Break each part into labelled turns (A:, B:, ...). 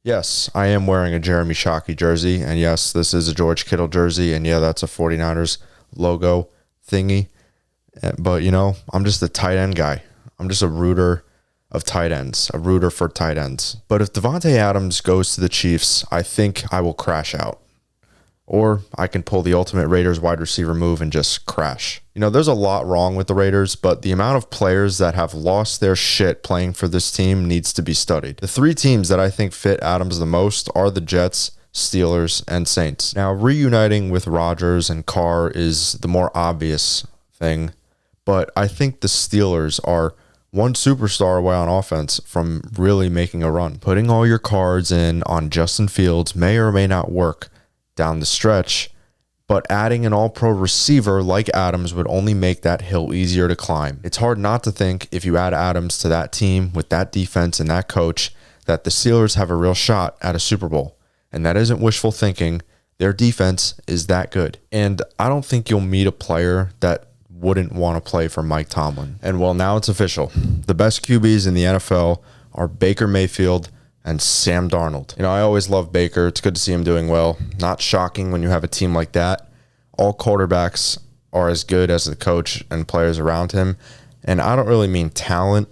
A: Yes, I am wearing a Jeremy Shockey jersey, and yes, this is a George Kittle jersey, and yeah, that's a 49ers logo thingy. But, I'm just a tight end guy. I'm just a rooter of tight ends, a rooter for tight ends. But if Davante Adams goes to the Chiefs, I think I will crash out. Or I can pull the ultimate Raiders wide receiver move and just crash. There's a lot wrong with the Raiders, but the amount of players that have lost their shit playing for this team needs to be studied. The three teams that I think fit Adams the most are the Jets, Steelers, and Saints. Now, reuniting with Rodgers and Carr is the more obvious thing, but I think the Steelers are one superstar away on offense from really making a run. Putting all your cards in on Justin Fields may or may not work down the stretch, but adding an all-pro receiver like Adams would only make that hill easier to climb. It's hard not to think if you add Adams to that team with that defense and that coach that the Steelers have a real shot at a Super Bowl. And that isn't wishful thinking. Their defense is that good. And I don't think you'll meet a player that wouldn't want to play for Mike Tomlin. And well, now it's official. The best QBs in the NFL are Baker Mayfield and Sam Darnold. I always love Baker. It's good to see him doing well. Not shocking when you have a team like that. All quarterbacks are as good as the coach and players around him. And I don't really mean talent,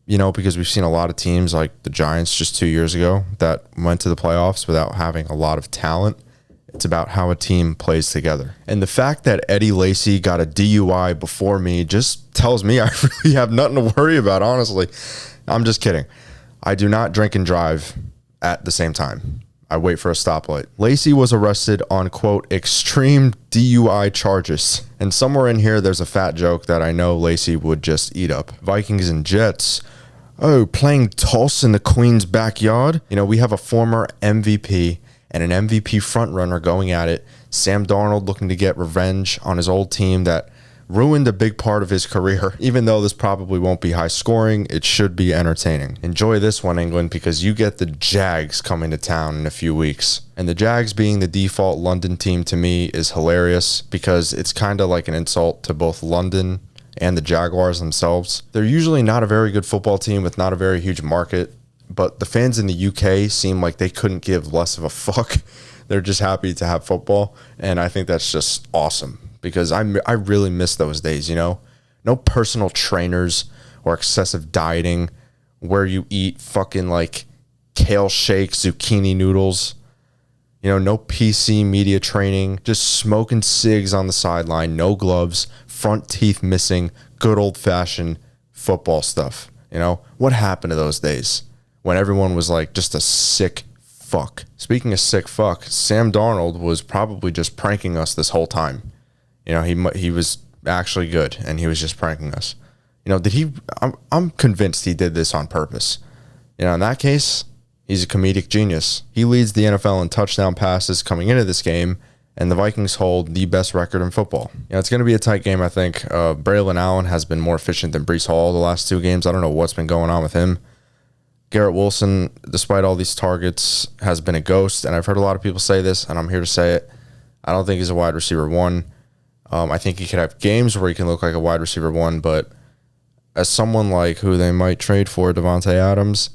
A: because we've seen a lot of teams like the Giants just 2 years ago that went to the playoffs without having a lot of talent. It's about how a team plays together. And the fact that Eddie Lacy got a DUI before me just tells me I really have nothing to worry about, honestly. I'm just kidding. I do not drink and drive at the same time. I wait for a stoplight. Lacy was arrested on, quote, extreme DUI charges. And somewhere in here, there's a fat joke that I know Lacy would just eat up. Vikings and Jets. Oh, playing toss in the Queen's backyard? We have a former MVP and an MVP frontrunner going at it. Sam Darnold looking to get revenge on his old team that ruined a big part of his career. Even though this probably won't be high scoring, it should be entertaining. Enjoy this one, England, because you get the Jags coming to town in a few weeks. And the Jags being the default London team to me is hilarious because it's kind of like an insult to both London and the Jaguars themselves. They're usually not a very good football team with not a very huge market, but the fans in the UK seem like they couldn't give less of a fuck. They're just happy to have football, and I think that's just awesome. Because I really miss those days, No personal trainers or excessive dieting where you eat fucking like kale shake, zucchini noodles. No PC media training, just smoking cigs on the sideline, no gloves, front teeth missing, good old-fashioned football stuff. What happened to those days when everyone was like just a sick fuck? Speaking of sick fuck, Sam Darnold was probably just pranking us this whole time. He was actually good, and he was just pranking us. Did he? I'm convinced he did this on purpose. In that case, he's a comedic genius. He leads the NFL in touchdown passes coming into this game, and the Vikings hold the best record in football. It's going to be a tight game, I think. Braylon Allen has been more efficient than Breece Hall the last two games. I don't know what's been going on with him. Garrett Wilson, despite all these targets, has been a ghost, and I've heard a lot of people say this, and I'm here to say it. I don't think he's a wide receiver one. I think he could have games where he can look like a wide receiver one, but as someone like who they might trade for, Davante Adams,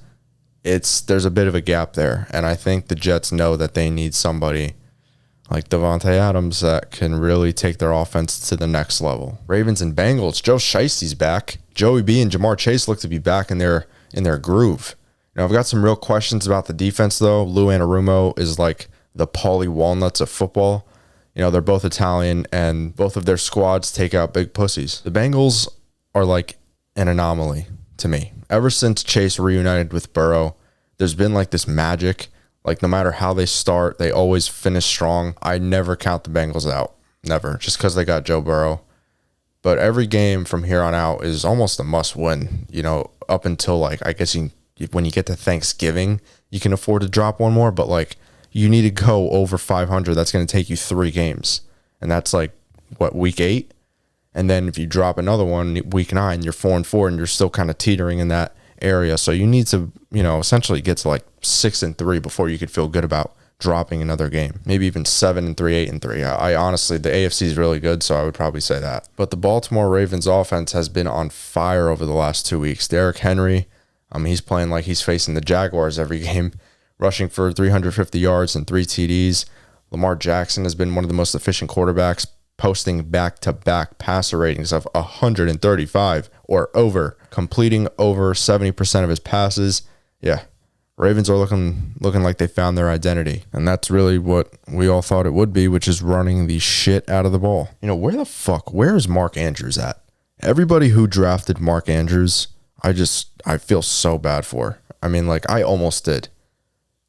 A: there's a bit of a gap there. And I think the Jets know that they need somebody like Davante Adams that can really take their offense to the next level. Ravens and Bengals, Joe Shiesty's back. Joey B and Jamar Chase look to be back in their groove. I've got some real questions about the defense, though. Lou Anarumo is like the Paulie Walnuts of football. They're both Italian, and both of their squads take out big pussies. The Bengals are like an anomaly to me. Ever since Chase reunited with Burrow, there's been like this magic. Like no matter how they start, they always finish strong. I never count the Bengals out. Never. Just because they got Joe Burrow. But every game from here on out is almost a must win, up until like, I guess when you get to Thanksgiving, you can afford to drop one more, but like, you need to go over 500. That's going to take you 3 games. And that's like, week 8? And then if you drop another one, week 9, you're 4-4, and you're still kind of teetering in that area. So you need to, essentially get to like 6-3 before you could feel good about dropping another game. Maybe even 7-3, 8-3. I honestly, the AFC is really good, so I would probably say that. But the Baltimore Ravens offense has been on fire over the last 2 weeks. Derrick Henry, he's playing like he's facing the Jaguars every game. rushing for 350 yards and 3 TDs. Lamar Jackson has been one of the most efficient quarterbacks, posting back-to-back passer ratings of 135 or over, completing over 70% of his passes. Yeah, Ravens are looking like they found their identity, and that's really what we all thought it would be, which is running the shit out of the ball. Where is Mark Andrews at? Everybody who drafted Mark Andrews, I feel so bad for. I mean, like, I almost did.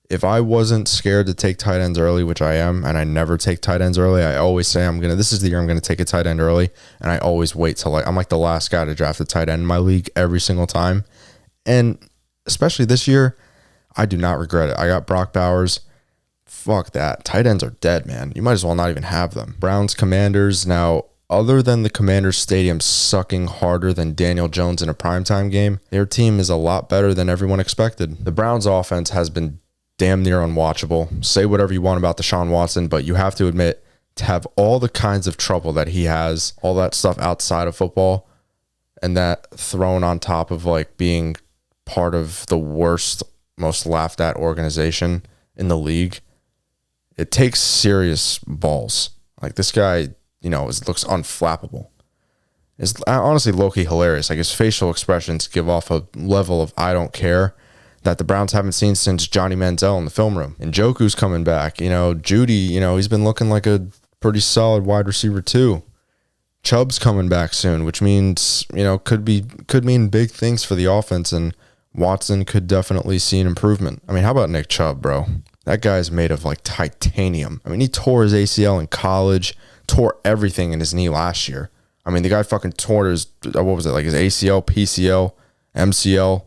A: If I wasn't scared to take tight ends early, which I am, and I never take tight ends early, I always say this is the year I'm going to take a tight end early, and I always wait till I'm like the last guy to draft a tight end in my league every single time. And especially this year, I do not regret it. I got Brock Bowers. Fuck that. Tight ends are dead, man. You might as well not even have them. Browns, Commanders. Now, other than the Commanders stadium sucking harder than Daniel Jones in a primetime game, their team is a lot better than everyone expected. The Browns offense has been damn near unwatchable. Say whatever you want about Deshaun Watson, but you have to admit, to have all the kinds of trouble that he has, all that stuff outside of football, and that thrown on top of like being part of the worst, most laughed at organization in the league, it takes serious balls. Like, this guy, looks unflappable. It's honestly low-key hilarious. Like, his facial expressions give off a level of I don't care that the Browns haven't seen since Johnny Manziel in the film room. And Njoku's coming back. Judy, he's been looking like a pretty solid wide receiver too. Chubb's coming back soon, which means, could mean big things for the offense, and Watson could definitely see an improvement. I mean, how about Nick Chubb, bro? That guy's made of like titanium. I mean, he tore his ACL in college, tore everything in his knee last year. I mean, the guy fucking tore his ACL, PCL, MCL,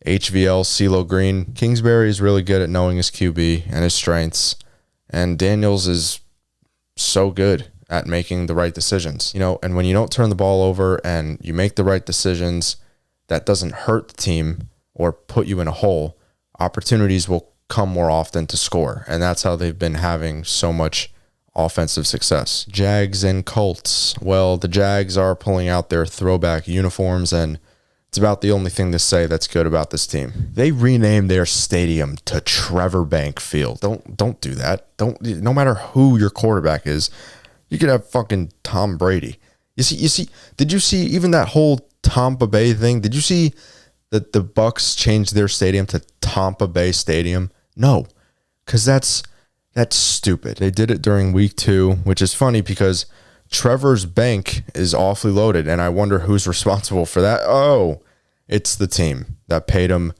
A: HVL, CeeLo Green. Kingsbury is really good at knowing his QB and his strengths, and Daniels is so good at making the right decisions. And when you don't turn the ball over and you make the right decisions, that doesn't hurt the team or put you in a hole, opportunities will come more often to score, and that's how they've been having so much offensive success. Jags and Colts. Well, the Jags are pulling out their throwback uniforms, and it's about the only thing to say that's good about this team. They renamed their stadium to Trevor Bank Field. Don't do that. No matter who your quarterback is, you could have fucking Tom Brady. You see, did you see even that whole Tampa Bay thing? Did you see that the Bucks changed their stadium to Tampa Bay Stadium? No, because that's stupid. They did it during week 2, which is funny because Trevor's bank is awfully loaded, and I wonder who's responsible for that. Oh, it's the team that paid him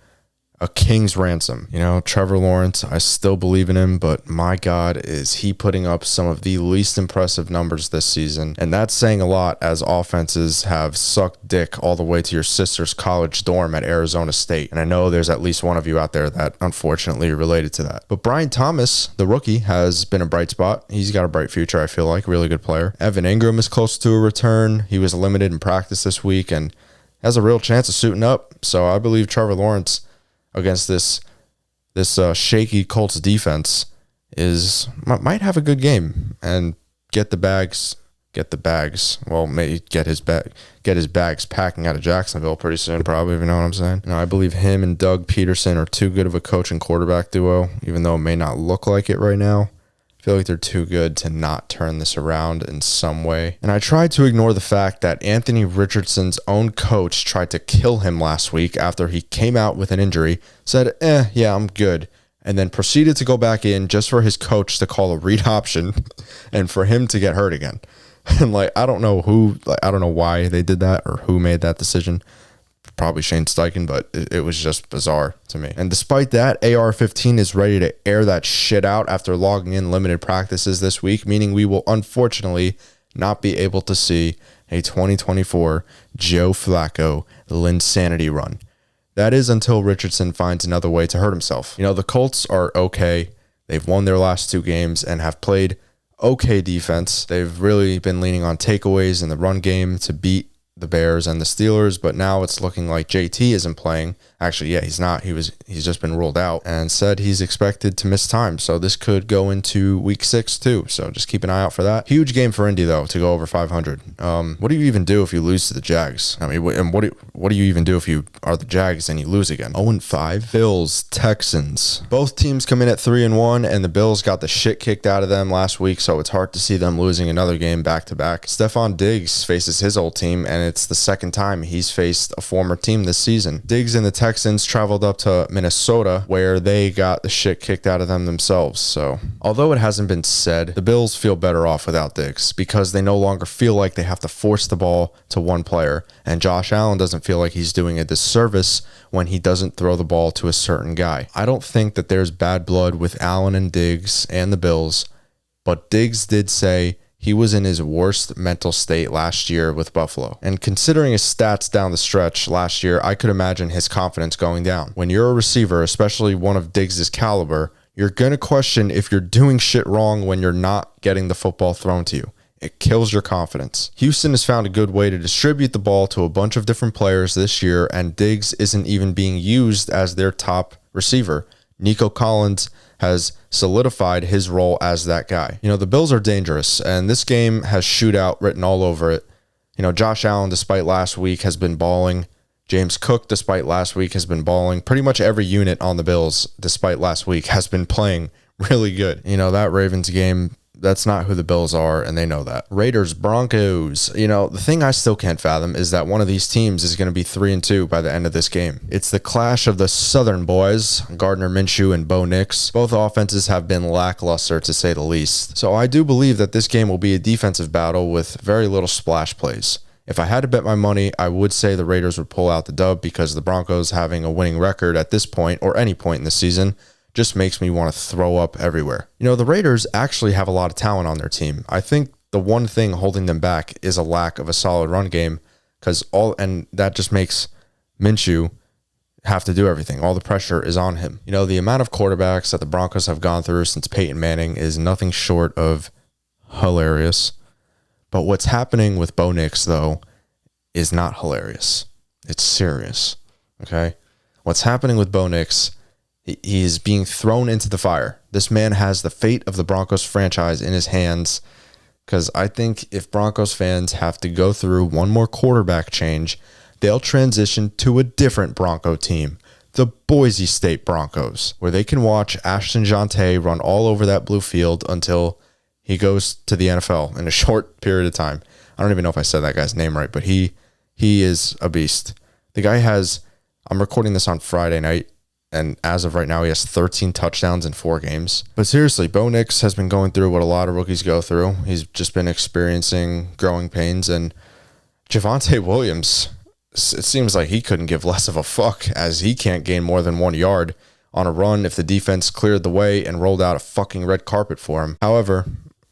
A: a king's ransom. Trevor Lawrence, I still believe in him, but my God, is he putting up some of the least impressive numbers this season. And that's saying a lot, as offenses have sucked dick all the way to your sister's college dorm at Arizona State. And I know there's at least one of you out there that unfortunately related to that. But Brian Thomas, the rookie, has been a bright spot. He's got a bright future, I feel like. Really good player. Evan Ingram is close to a return. He was limited in practice this week and has a real chance of suiting up. So I believe Trevor Lawrence against this shaky Colts defense might have a good game and get the bags. Well, maybe get his bags packing out of Jacksonville pretty soon, probably, if you know what I'm saying. I believe him and Doug Peterson are too good of a coach and quarterback duo, even though it may not look like it right now. I feel like they're too good to not turn this around in some way. And I tried to ignore the fact that Anthony Richardson's own coach tried to kill him last week after he came out with an injury, said, yeah, I'm good, and then proceeded to go back in just for his coach to call a read option and for him to get hurt again. And I don't know why they did that or who made that decision. Probably Shane Steichen, but it was just bizarre to me. And despite that, AR-15 is ready to air that shit out after logging in limited practices this week, meaning we will unfortunately not be able to see a 2024 Joe Flacco Linsanity run. That is until Richardson finds another way to hurt himself. The Colts are okay. They've won their last 2 games and have played okay defense. They've really been leaning on takeaways in the run game to beat the Bears and the Steelers, but now it's looking like JT isn't playing Actually, yeah, he's not. He's just been ruled out and said he's expected to miss time. So this could go into week 6 too. So just keep an eye out for that. Huge game for Indy though to go over 500. What do you even do if you lose to the Jags? I mean, and what do you even do if you are the Jags and you lose again? 0-5. Bills, Texans. Both teams come in at 3-1, and the Bills got the shit kicked out of them last week. So it's hard to see them losing another game back to back. Stephon Diggs faces his old team, and it's the second time he's faced a former team this season. Diggs and the Texans traveled up to Minnesota, where they got the shit kicked out of them themselves. So although it hasn't been said, the Bills feel better off without Diggs because they no longer feel like they have to force the ball to one player, and Josh Allen doesn't feel like he's doing a disservice when he doesn't throw the ball to a certain guy. I don't think that there's bad blood with Allen and Diggs and the Bills, but Diggs did say he was in his worst mental state last year with Buffalo. And considering his stats down the stretch last year, I could imagine his confidence going down. When you're a receiver, especially one of Diggs' caliber, you're going to question if you're doing shit wrong when you're not getting the football thrown to you. It kills your confidence. Houston has found a good way to distribute the ball to a bunch of different players this year, and Diggs isn't even being used as their top receiver. Nico Collins has solidified his role as that guy. You know, the Bills are dangerous, and this game has shootout written all over it. You know, Josh Allen, despite last week, has been balling. James Cook, despite last week, has been balling. Pretty much every unit on the Bills, despite last week, has been playing really good. You know, that Ravens game, that's not who the Bills are, and they know that. Raiders, Broncos. You know, the thing I still can't fathom is that one of these teams is going to be 3-2 by the end of this game. It's the clash of the Southern boys, Gardner Minshew and Bo Nix. Both offenses have been lackluster, to say the least. So I do believe that this game will be a defensive battle with very little splash plays. If I had to bet my money, I would say the Raiders would pull out the dub because the Broncos having a winning record at this point, or any point in the season, just makes me want to throw up everywhere. You know, the Raiders actually have a lot of talent on their team. I think the one thing holding them back is a lack of a solid run game, and that just makes Minshew have to do everything. All the pressure is on him. You know, the amount of quarterbacks that the Broncos have gone through since Peyton Manning is nothing short of hilarious. But what's happening with Bo Nix, though, is not hilarious. It's serious, okay? What's happening with Bo Nix, he is being thrown into the fire. This man has the fate of the Broncos franchise in his hands, because I think if Broncos fans have to go through one more quarterback change, they'll transition to a different Bronco team, the Boise State Broncos, where they can watch Ashton Jeanté run all over that blue field until he goes to the NFL in a short period of time. I don't even know if I said that guy's name right, but he is a beast. The guy has, I'm recording this on Friday night, and as of right now, he has 13 touchdowns in 4 games. But seriously, Bo Nix has been going through what a lot of rookies go through. He's just been experiencing growing pains. And Javonte Williams, it seems like he couldn't give less of a fuck, as he can't gain more than 1 yard on a run if the defense cleared the way and rolled out a fucking red carpet for him. However,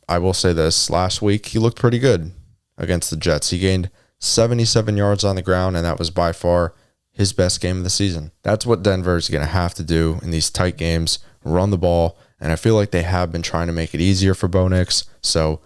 A: I will say this, last week he looked pretty good against the Jets. He gained 77 yards on the ground, and that was by far his best game of the season. That's what Denver is going to have to do in these tight games, run the ball, and I feel like they have been trying to make it easier for Bo Nix. So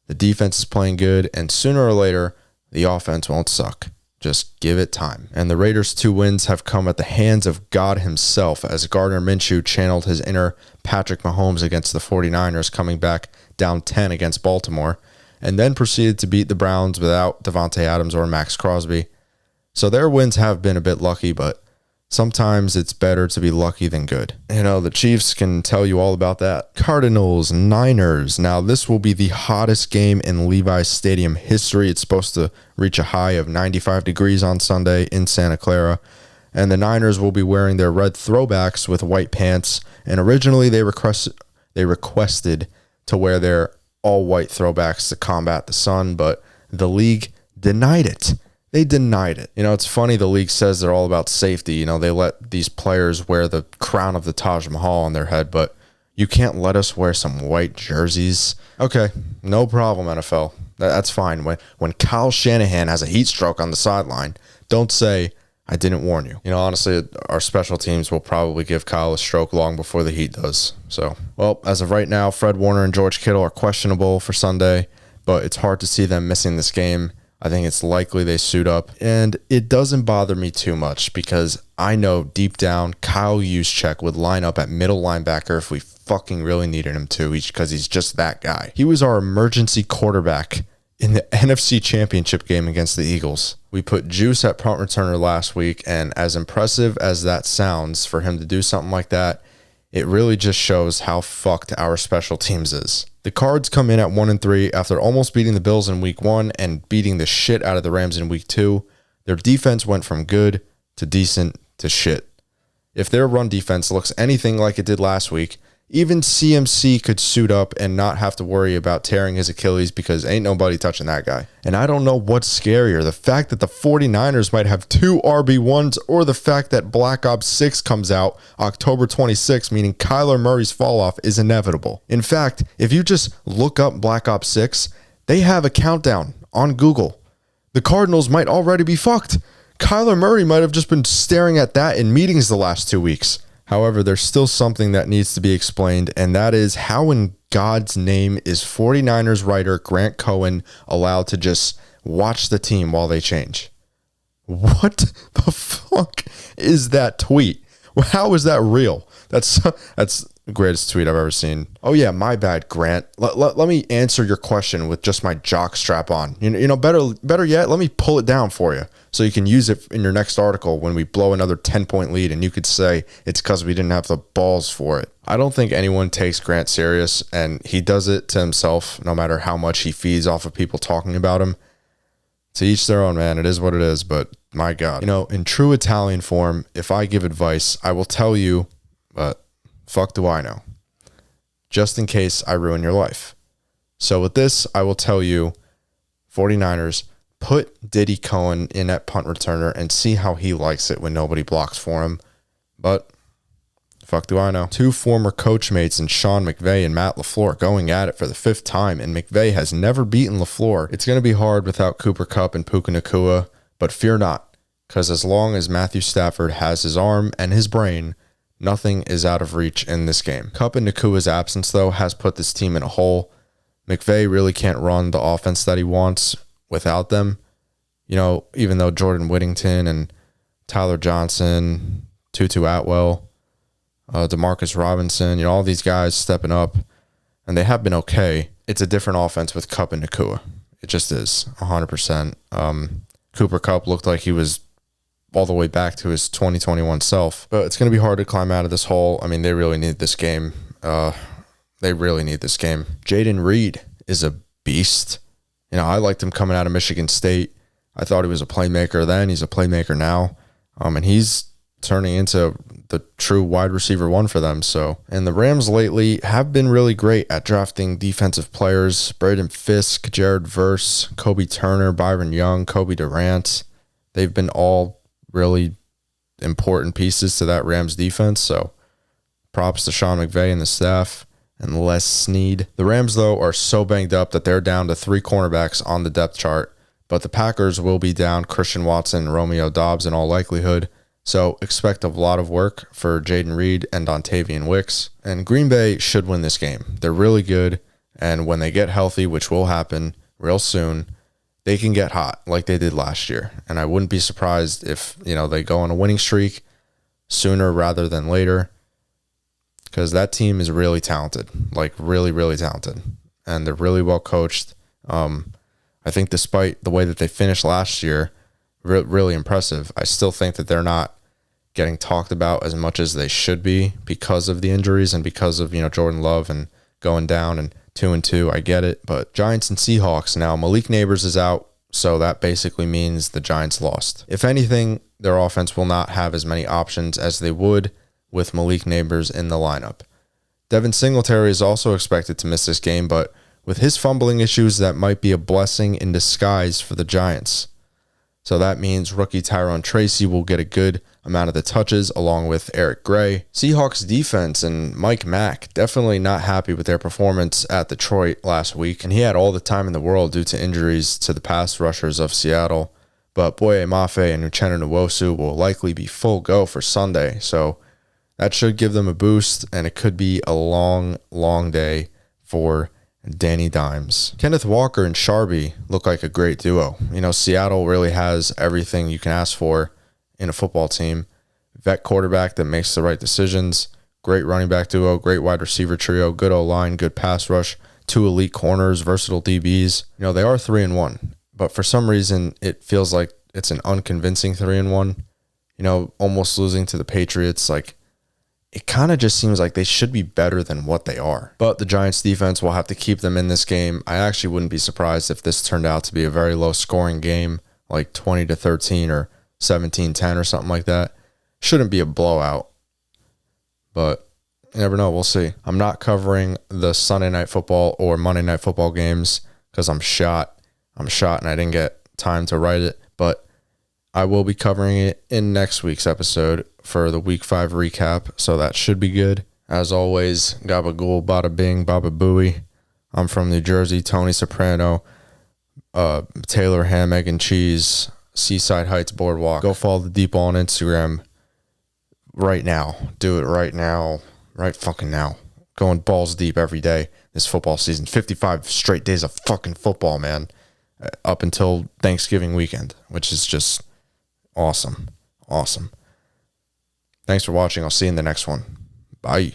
A: the defense is playing good, and sooner or later, the offense won't suck. Just give it time. And the Raiders' 2 wins have come at the hands of God himself, as Gardner Minshew channeled his inner Patrick Mahomes against the 49ers, coming back down 10 against Baltimore, and then proceeded to beat the Browns without Davante Adams or Max Crosby. So their wins have been a bit lucky, but sometimes it's better to be lucky than good. You know, the Chiefs can tell you all about that. Cardinals, Niners. Now, this will be the hottest game in Levi's Stadium history. It's supposed to reach a high of 95 degrees on Sunday in Santa Clara. And the Niners will be wearing their red throwbacks with white pants. And originally they requested to wear their all-white throwbacks to combat the sun, but the league denied it. They denied it. You know, it's funny, the league says they're all about safety. You know, they let these players wear the crown of the Taj Mahal on their head, but you can't let us wear some white jerseys. Okay, no problem, NFL. That's fine. When Kyle Shanahan has a heat stroke on the sideline, don't say, I didn't warn you. You know, honestly, our special teams will probably give Kyle a stroke long before the Heat does. So, well, as of right now, Fred Warner and George Kittle are questionable for Sunday, but it's hard to see them missing this game. I think it's likely they suit up, and it doesn't bother me too much because I know deep down Kyle Juszczyk would line up at middle linebacker if we fucking really needed him to, because he's just that guy. He was our emergency quarterback in the NFC Championship game against the Eagles. We put Juice at punt returner last week, and as impressive as that sounds for him to do something like that, it really just shows how fucked our special teams is. The Cards come in at 1-3 after almost beating the Bills in week 1 and beating the shit out of the Rams in week 2. Their defense went from good to decent to shit. If their run defense looks anything like it did last week, even CMC could suit up and not have to worry about tearing his Achilles because ain't nobody touching that guy. And I don't know what's scarier, the fact that the 49ers might have 2 RB1s or the fact that Black Ops 6 comes out October 26th, meaning Kyler Murray's fall off is inevitable. In fact, if you just look up Black Ops 6, they have a countdown on Google. The Cardinals might already be fucked. Kyler Murray might have just been staring at that in meetings the last 2 weeks. However, there's still something that needs to be explained, and that is how in God's name is 49ers writer Grant Cohen allowed to just watch the team while they change? What the fuck is that tweet? How is that real? That's the greatest tweet I've ever seen. Oh yeah, my bad, Grant. Let me answer your question with just my jock strap on. You know, better yet, let me pull it down for you so you can use it in your next article when we blow another 10-point lead and you could say it's because we didn't have the balls for it. I don't think anyone takes Grant serious, and he does it to himself no matter how much he feeds off of people talking about him. To each their own, man. It is what it is, but my God. You know, in true Italian form, if I give advice, I will tell you, but fuck do I know, just in case I ruin your life. So with this, I will tell you, 49ers, put Diddy Cohen in at punt returner and see how he likes it when nobody blocks for him. But fuck do I know. 2 former coach mates in Sean McVay and Matt LaFleur going at it for the 5th time, and McVay has never beaten LaFleur. It's going to be hard without Cooper Kupp and Puka Nacua, but fear not, because as long as Matthew Stafford has his arm and his brain, nothing is out of reach in this game. Kupp and Nakua's absence, though, has put this team in a hole. McVay really can't run the offense that he wants without them. You know, even though Jordan Whittington and Tyler Johnson, Tutu Atwell, Demarcus Robinson, all these guys stepping up, and they have been okay. It's a different offense with Kupp and Nacua. It just is, 100%. Cooper Kupp looked like he was all the way back to his 2021 self. But it's going to be hard to climb out of this hole. I mean, they really need this game. They really need this game. Jaden Reed is a beast. I liked him coming out of Michigan State. I thought he was a playmaker then. He's a playmaker now. And he's turning into the true wide receiver 1 for them. And the Rams lately have been really great at drafting defensive players. Braden Fisk, Jared Verse, Kobe Turner, Byron Young, Kobe Durant. They've been all really important pieces to that Rams defense. So props to Sean McVay and the staff and Les Snead. The Rams, though, are so banged up that they're down to 3 cornerbacks on the depth chart. But the Packers will be down Christian Watson and Romeo Doubs in all likelihood. So expect a lot of work for Jaden Reed and Dontavian Wicks. And Green Bay should win this game. They're really good. And when they get healthy, which will happen real soon, they can get hot like they did last year. And I wouldn't be surprised if, they go on a winning streak sooner rather than later, because that team is really talented, like really, really talented. And they're really well coached. I think despite the way that they finished last year, really impressive, I still think that they're not getting talked about as much as they should be because of the injuries and because of, Jordan Love and going down and 2-2. I get it. But Giants and Seahawks now, Malik Neighbors is out, so that basically means the Giants lost. If anything, their offense will not have as many options as they would with Malik Neighbors in the lineup. Devin Singletary is also expected to miss this game, but with his fumbling issues, that might be a blessing in disguise for the Giants. So that means rookie Tyrone Tracy will get a good amount of the touches along with Eric Gray. Seahawks defense and Mike Mack definitely not happy with their performance at Detroit last week, and he had all the time in the world due to injuries to the pass rushers of Seattle. But Boye Mafe and Uchenna Nwosu will likely be full go for Sunday, so that should give them a boost, and it could be a long, long day for Danny Dimes. Kenneth Walker and Sharby look like a great duo. You know, Seattle really has everything you can ask for in a football team. Vet quarterback that makes the right decisions. Great running back duo, great wide receiver trio, good O-line, good pass rush, 2 elite corners, versatile DBs. You know, they are 3-1, but for some reason it feels like it's an unconvincing 3-1. You know, almost losing to the Patriots, like it kind of just seems like they should be better than what they are. But the Giants defense will have to keep them in this game. I actually wouldn't be surprised if this turned out to be a very low scoring game, like 20-13 or 17-10 or something like that. Shouldn't be a blowout, but you never know. We'll see. I'm not covering the Sunday Night Football or Monday Night Football games because I'm shot and I didn't get time to write it, but I will be covering it in next week's episode for the Week 5 recap, so that should be good. As always, gabagool, bada bing, baba booey. I'm from New Jersey, Tony Soprano, Taylor Ham, Egg and Cheese, Seaside Heights Boardwalk. Go follow the Deep Ball on Instagram right now. Do it right now. Right fucking now. Going balls deep every day this football season. 55 straight days of fucking football, man. Up until Thanksgiving weekend, which is just awesome. Awesome. Thanks for watching. I'll see you in the next one. Bye.